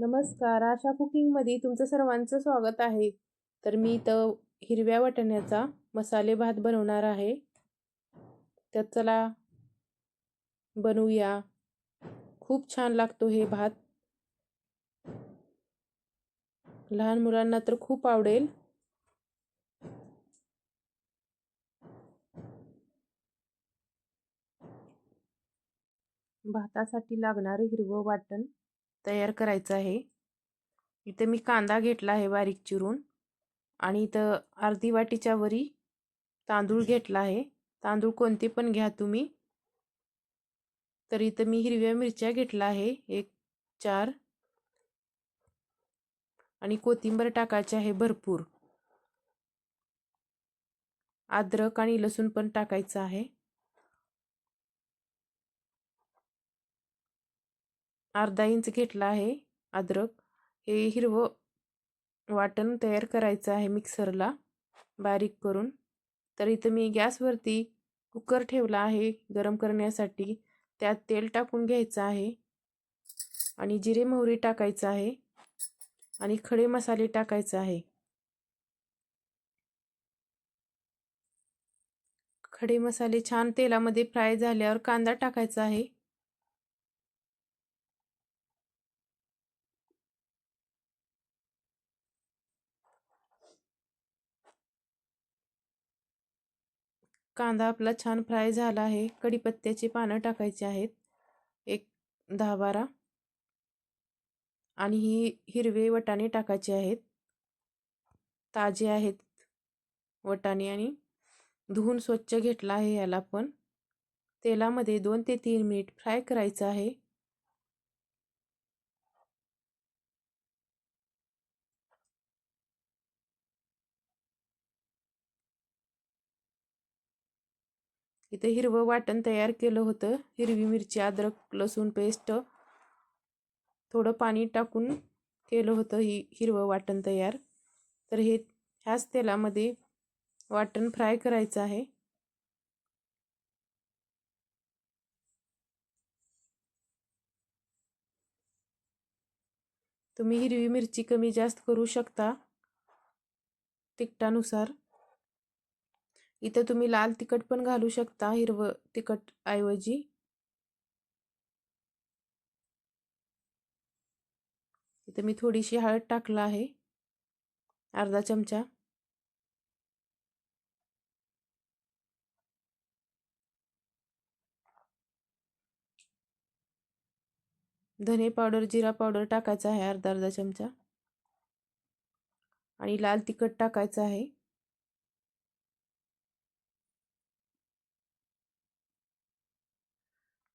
नमस्कार, आशा कुकिंगमध्ये तुमचं सर्वांचं स्वागत आहे. तर मी इथं हिरव्या वाटाण्याचा मसाले भात बनवणार आहे. तर चला बनवूया. खूप छान लागतो हे भात. लहान मुलांना तर खूप आवडेल. भातासाठी लागणारे हिरवं वाटण तयार करायचं आहे. इथं मी कांदा घेतला आहे बारीक चिरून आणि इथं अर्धी वाटीच्या वरी तांदूळ घेतला आहे. तांदूळ कोणते पण घ्या तुम्ही. तर इथं मी हिरव्या मिरच्या घेतला आहे 1-4 आणि कोथिंबीर टाकायची आहे भरपूर. अद्रक आणि लसूण पण टाकायचं आहे. अर्धा इंच घेतला आहे अद्रक. हे हिरवं वाटण तयार करायचं आहे मिक्सरला बारीक करून. तर इथं मी गॅसवरती कुकर ठेवला आहे गरम करण्यासाठी. त्यात तेल टाकून घ्यायचं आहे आणि जिरे मोहरी टाकायचं आहे आणि खडे मसाले टाकायचे आहे. खडे मसाले छान तेलामध्ये फ्राय झाल्यावर कांदा टाकायचा आहे. कांदा आपला छान फ्राय झाला आहे. कढीपत्त्याची पानं टाकायची आहेत 1-10-12 आणि ही हिरवे वटाणे टाकायचे आहेत. ताजे आहेत वटाणे आणि धुवून स्वच्छ घेतला आहे. याला पण तेलामध्ये 2 ते 3 मिनिट फ्राय करायचं आहे. इथे हिरवं वाटण तयार केलं होतं. हिरवी मिरची, अद्रक, लसूण पेस्ट, थोडं पाणी टाकून केलं होतं ही हिरवं वाटण तयार. तर हे ह्याच तेलामध्ये वाटण फ्राय करायचं आहे. तुम्ही हिरवी मिरची कमी जास्त करू शकता तिखटानुसार. इथं तुम्ही लाल तिखट पण घालू शकता हिरवं तिखट ऐवजी. इथं मी थोडीशी हळद टाकला आहे, अर्धा चमचा. धने पावडर, जिरा पावडर टाकायचा आहे अर्धा चमचा आणि लाल तिखट टाकायचं आहे.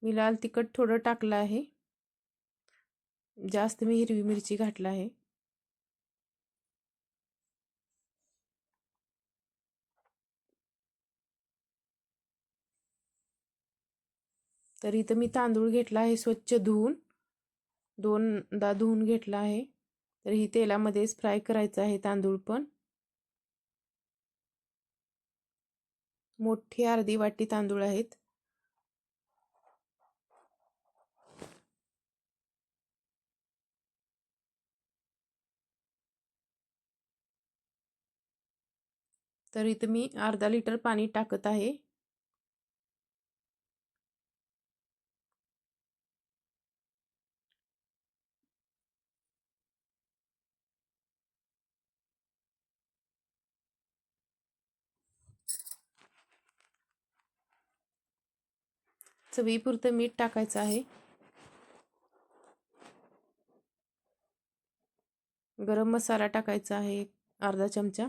मी लाल तिखट थोडं टाकलं आहे, जास्त मी हिरवी मिरची घातला आहे. तर इथं मी तांदूळ घेतला आहे स्वच्छ धुवून, 2दा धुवून घेतला आहे. तर ही तेलामध्येच फ्राय करायचं आहे तांदूळ पण. मोठी अर्धी वाटी तांदूळ आहेत. तर इथं मी अर्धा लिटर पाणी टाकत आहे. चवीपुरतं मीठ टाकायचं आहे. गरम मसाला टाकायचा आहे अर्धा चमचा.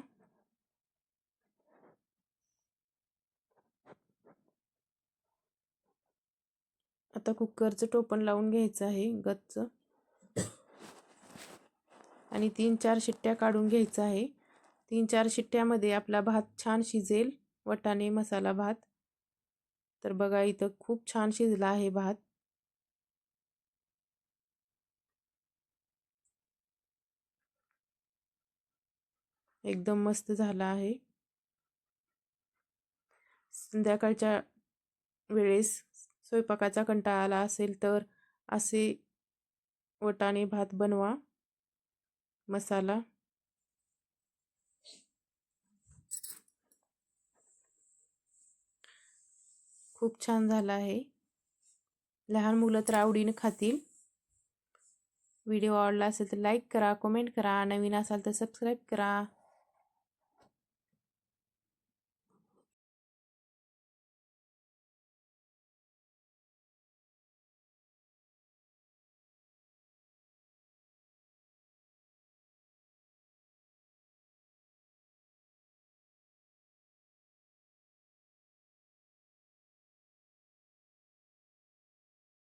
आता कुकरचं टोपण लावून घ्यायचं आहे गच्च आणि 3-4 शिट्ट्या काढून घ्यायचं आहे. 3-4 शिट्ट्यामध्ये आपला भात छान शिजेल, वटाणे मसाला भात. तर बघा इथं खूप छान शिजला आहे भात. एकदम मस्त झाला आहे. संध्याकाळच्या वेळेस स्वयंपाकाचा कंटाळा आला असेल तर असे वटाणे भात बनवा. मसाला. खूप छान झाला आहे. लहान मुलं तर आवडीने खातील. व्हिडिओ आवडला असेल तर लाईक करा, कमेंट करा, नवीन असाल तर सबस्क्राईब करा.